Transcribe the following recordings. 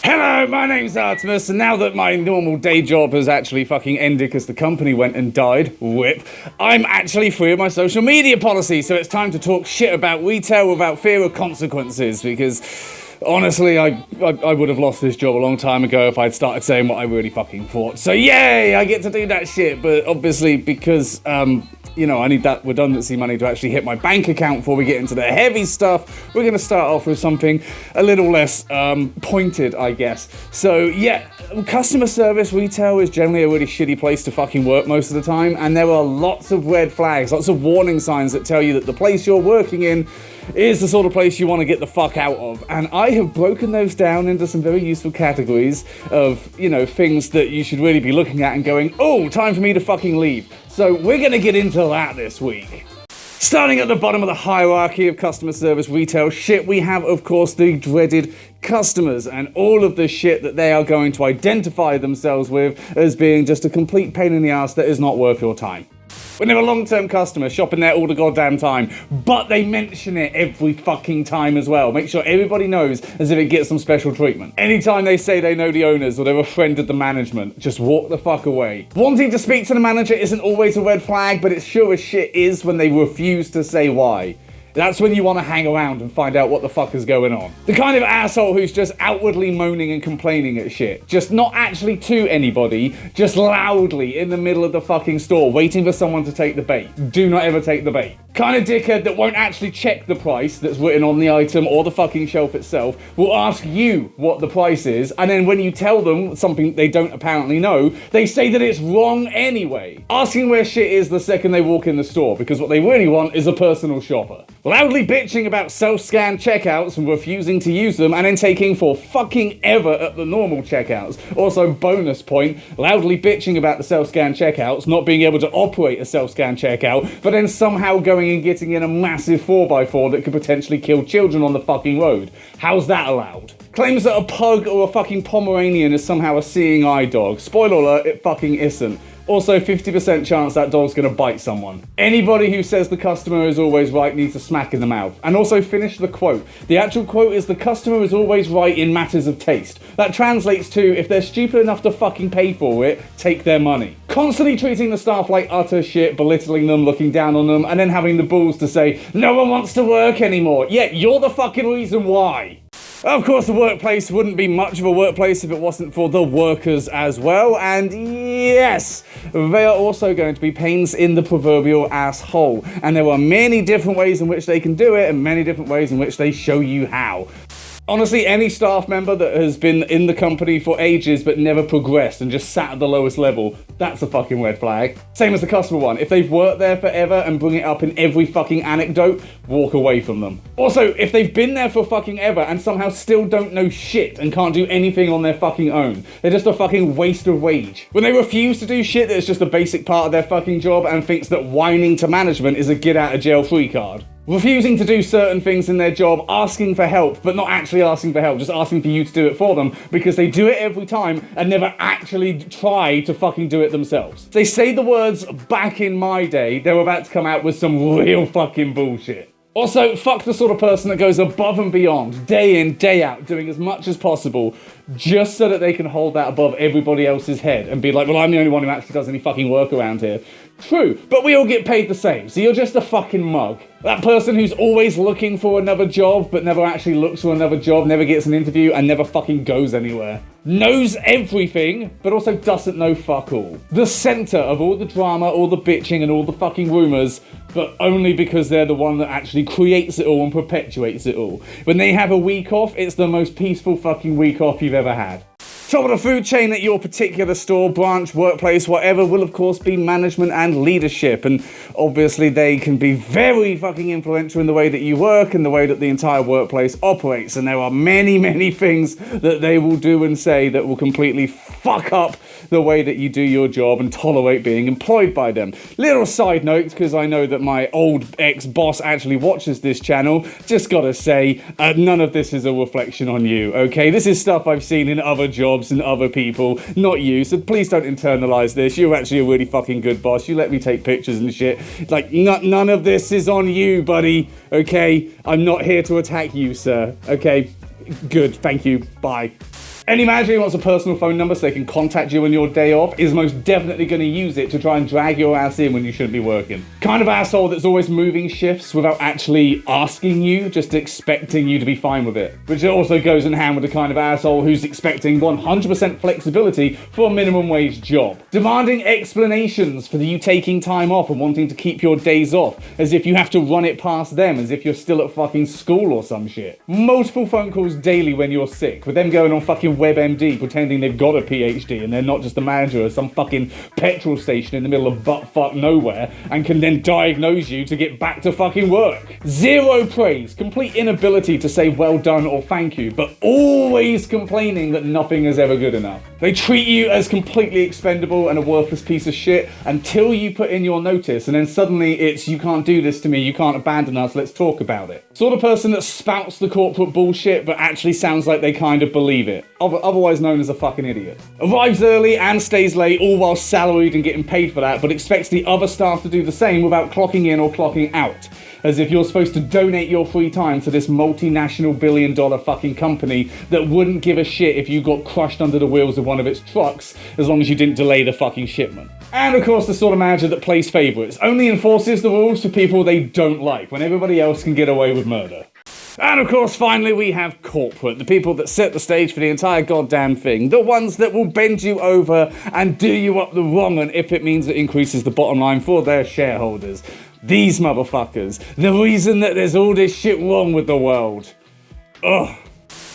Hello, my name's Artemis, and now that my normal day job has actually fucking ended because the company went and died, whip, I'm actually free of my social media policy, so it's time to talk shit about retail without fear of consequences, because honestly, I would have lost this job a long time ago if I'd started saying what I really fucking thought. So yay, I get to do that shit, but obviously because, you know, I need that redundancy money to actually hit my bank account before we get into the heavy stuff. We're going to start off with something a little less pointed, I guess. So, yeah, customer service retail is generally a really shitty place to fucking work most of the time, and there are lots of red flags, lots of warning signs that tell you that the place you're working in is the sort of place you want to get the fuck out of. And I have broken those down into some very useful categories of, you know, things that you should really be looking at and going, oh, time for me to fucking leave. So we're going to get into that this week. Starting at the bottom of the hierarchy of customer service retail shit, we have, of course, the dreaded customers and all of the shit that they are going to identify themselves with as being just a complete pain in the ass that is not worth your time. When they're a long-term customer, shopping there all the goddamn time, but they mention it every fucking time as well. Make sure everybody knows as if it gets some special treatment. Anytime they say they know the owners or they're a friend of the management, just walk the fuck away. Wanting to speak to the manager isn't always a red flag, but it sure as shit is when they refuse to say why. That's when you want to hang around and find out what the fuck is going on. The kind of asshole who's just outwardly moaning and complaining at shit. Just not actually to anybody, just loudly in the middle of the fucking store, waiting for someone to take the bait. Do not ever take the bait. Kind of dickhead that won't actually check the price that's written on the item or the fucking shelf itself, will ask you what the price is, and then when you tell them something they don't apparently know, they say that it's wrong anyway. Asking where shit is the second they walk in the store, because what they really want is a personal shopper. Loudly bitching about self-scan checkouts and refusing to use them, and then taking for fucking ever at the normal checkouts. Also, bonus point, loudly bitching about the self-scan checkouts, not being able to operate a self-scan checkout, but then somehow going and getting in a massive 4x4 that could potentially kill children on the fucking road. How's that allowed? Claims that a pug or a fucking Pomeranian is somehow a seeing eye dog. Spoiler alert, it fucking isn't. Also, 50% chance that dog's gonna bite someone. Anybody who says the customer is always right needs a smack in the mouth. And also finish the quote. The actual quote is, the customer is always right in matters of taste. That translates to, if they're stupid enough to fucking pay for it, take their money. Constantly treating the staff like utter shit, belittling them, looking down on them, and then having the balls to say, no one wants to work anymore. Yet you're the fucking reason why. Of course, the workplace wouldn't be much of a workplace if it wasn't for the workers as well, and yes, they are also going to be pains in the proverbial asshole, and there are many different ways in which they can do it, and many different ways in which they show you how. Honestly, any staff member that has been in the company for ages but never progressed and just sat at the lowest level, that's a fucking red flag. Same as the customer one. If they've worked there forever and bring it up in every fucking anecdote, walk away from them. Also, if they've been there for fucking ever and somehow still don't know shit and can't do anything on their fucking own, they're just a fucking waste of wage. When they refuse to do shit that's just a basic part of their fucking job and thinks that whining to management is a get out of jail free card. Refusing to do certain things in their job, asking for help, but not actually asking for help, just asking for you to do it for them, because they do it every time and never actually try to fucking do it themselves. They say the words, back in my day, they're about to come out with some real fucking bullshit. Also, fuck the sort of person that goes above and beyond, day in, day out, doing as much as possible, just so that they can hold that above everybody else's head and be like, well, I'm the only one who actually does any fucking work around here. True, but we all get paid the same, so you're just a fucking mug. That person who's always looking for another job, but never actually looks for another job, never gets an interview, and never fucking goes anywhere. Knows everything, but also doesn't know fuck all. The center of all the drama, all the bitching, and all the fucking rumors, but only because they're the one that actually creates it all and perpetuates it all. When they have a week off, it's the most peaceful fucking week off you've ever had. Top of the food chain at your particular store, branch, workplace, whatever, will of course be management and leadership, and obviously they can be very fucking influential in the way that you work and the way that the entire workplace operates, and there are many, many things that they will do and say that will completely fuck up the way that you do your job and tolerate being employed by them. Little side note, because I know that my old ex-boss actually watches this channel, just gotta say, none of this is a reflection on you, okay? This is stuff I've seen in other jobs and other people, not you, so please don't internalize this. You're actually a really fucking good boss. You let me take pictures and shit. Like, none of this is on you, buddy, okay? I'm not here to attack you, sir, okay? Good, thank you, bye. Any manager who wants a personal phone number so they can contact you on your day off is most definitely going to use it to try and drag your ass in when you shouldn't be working. Kind of asshole that's always moving shifts without actually asking you, just expecting you to be fine with it. Which also goes in hand with the kind of asshole who's expecting 100% flexibility for a minimum wage job. Demanding explanations for you taking time off and wanting to keep your days off, as if you have to run it past them, as if you're still at fucking school or some shit. Multiple phone calls daily when you're sick, with them going on fucking WebMD pretending they've got a PhD and they're not just a manager of some fucking petrol station in the middle of buttfuck nowhere and can then diagnose you to get back to fucking work. Zero praise, complete inability to say well done or thank you, but always complaining that nothing is ever good enough. They treat you as completely expendable and a worthless piece of shit until you put in your notice, and then suddenly it's, you can't do this to me, you can't abandon us, let's talk about it. Sort of person that spouts the corporate bullshit but actually sounds like they kind of believe it. Otherwise known as a fucking idiot. Arrives early and stays late, all while salaried and getting paid for that, but expects the other staff to do the same without clocking in or clocking out. As if you're supposed to donate your free time to this multinational billion-dollar fucking company that wouldn't give a shit if you got crushed under the wheels of one of its trucks, as long as you didn't delay the fucking shipment. And of course the sort of manager that plays favourites, only enforces the rules for people they don't like, when everybody else can get away with murder. And of course, finally, we have corporate, the people that set the stage for the entire goddamn thing, the ones that will bend you over and do you up the wrong one if it means it increases the bottom line for their shareholders. These motherfuckers, the reason that there's all this shit wrong with the world. Ugh.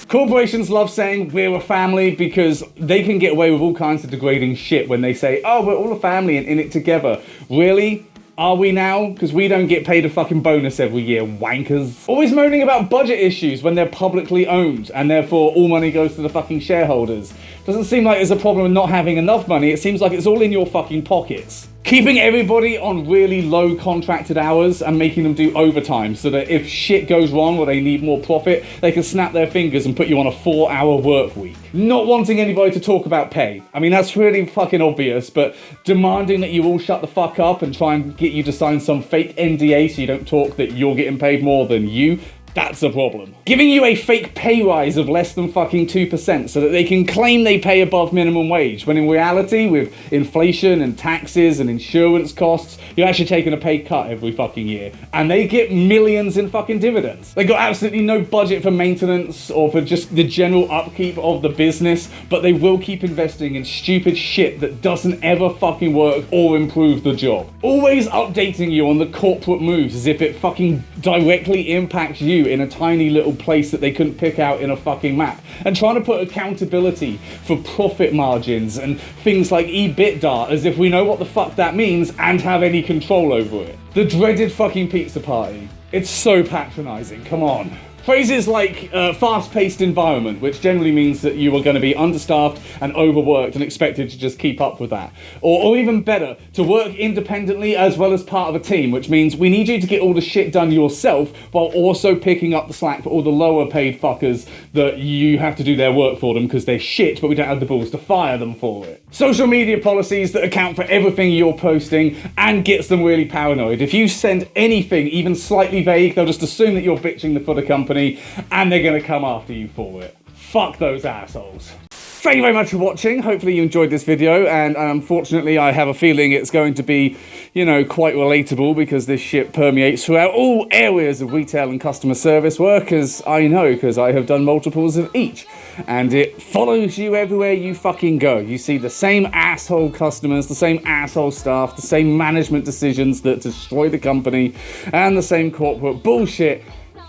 Corporations love saying we're a family because they can get away with all kinds of degrading shit when they say, oh, we're all a family and in it together. Really? Are we now? Because we don't get paid a fucking bonus every year, wankers. Always moaning about budget issues when they're publicly owned, and therefore all money goes to the fucking shareholders. Doesn't seem like there's a problem with not having enough money, it seems like it's all in your fucking pockets. Keeping everybody on really low contracted hours and making them do overtime so that if shit goes wrong or they need more profit, they can snap their fingers and put you on a 4-hour work week. Not wanting anybody to talk about pay. I mean, that's really fucking obvious, but demanding that you all shut the fuck up and try and get you to sign some fake NDA so you don't talk that you're getting paid more than you. That's a problem. Giving you a fake pay rise of less than fucking 2% so that they can claim they pay above minimum wage, when in reality, with inflation and taxes and insurance costs, you're actually taking a pay cut every fucking year. And they get millions in fucking dividends. They got absolutely no budget for maintenance or for just the general upkeep of the business, but they will keep investing in stupid shit that doesn't ever fucking work or improve the job. Always updating you on the corporate moves as if it fucking directly impacts you in a tiny little place that they couldn't pick out in a fucking map, and trying to put accountability for profit margins and things like EBITDA as if we know what the fuck that means and have any control over it. The dreaded fucking pizza party. It's so patronizing, come on. Phrases like fast-paced environment, which generally means that you are going to be understaffed and overworked and expected to just keep up with that. Or even better, to work independently as well as part of a team, which means we need you to get all the shit done yourself while also picking up the slack for all the lower paid fuckers that you have to do their work for them because they're shit, but we don't have the balls to fire them for it. Social media policies that account for everything you're posting and gets them really paranoid. If you send anything even slightly vague, they'll just assume that you're bitching for the company and they're going to come after you for it. Fuck those assholes. Thank you very much for watching. Hopefully you enjoyed this video, and unfortunately I have a feeling it's going to be, you know, quite relatable because this shit permeates throughout all areas of retail and customer service work, as I know, because I have done multiples of each. And it follows you everywhere you fucking go. You see the same asshole customers, the same asshole staff, the same management decisions that destroy the company, and the same corporate bullshit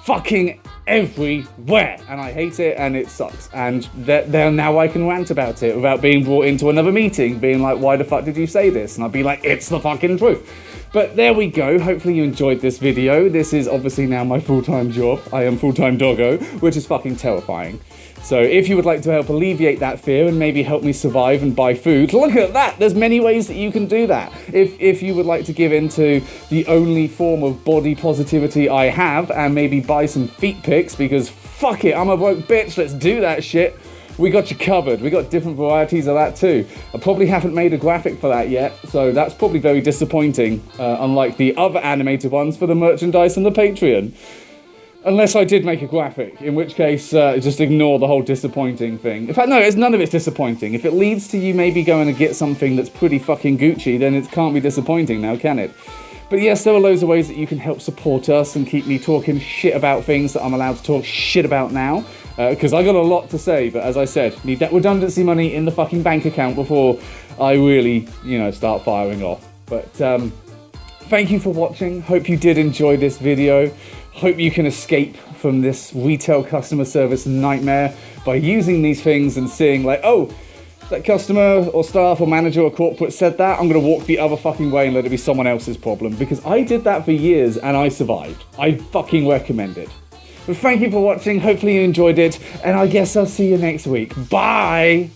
fucking everywhere, and I hate it and it sucks, and there now I can rant about it without being brought into another meeting being like, why the fuck did you say this? And I'd be like, it's the fucking truth. But there we go. Hopefully you enjoyed this video. This is obviously now my full-time job. I am full-time doggo, which is fucking terrifying. So if you would like to help alleviate that fear and maybe help me survive and buy food, look at that! There's many ways that you can do that. If you would like to give into the only form of body positivity I have and maybe buy some feet pics, because fuck it, I'm a broke bitch, let's do that shit. We got you covered. We got different varieties of that too. I probably haven't made a graphic for that yet, so that's probably very disappointing, unlike the other animated ones for the merchandise and the Patreon. Unless I did make a graphic, in which case just ignore the whole disappointing thing. In fact, no, none of it's disappointing. If it leads to you maybe going to get something that's pretty fucking Gucci, then it can't be disappointing now, can it? But yes, there are loads of ways that you can help support us and keep me talking shit about things that I'm allowed to talk shit about now. Because I got a lot to say, but as I said, need that redundancy money in the fucking bank account before I really, start firing off. But thank you for watching. Hope you did enjoy this video. Hope you can escape from this retail customer service nightmare by using these things and seeing like, oh, that customer or staff or manager or corporate said that, I'm going to walk the other fucking way and let it be someone else's problem. Because I did that for years and I survived. I fucking recommend it. But thank you for watching. Hopefully you enjoyed it. And I guess I'll see you next week. Bye!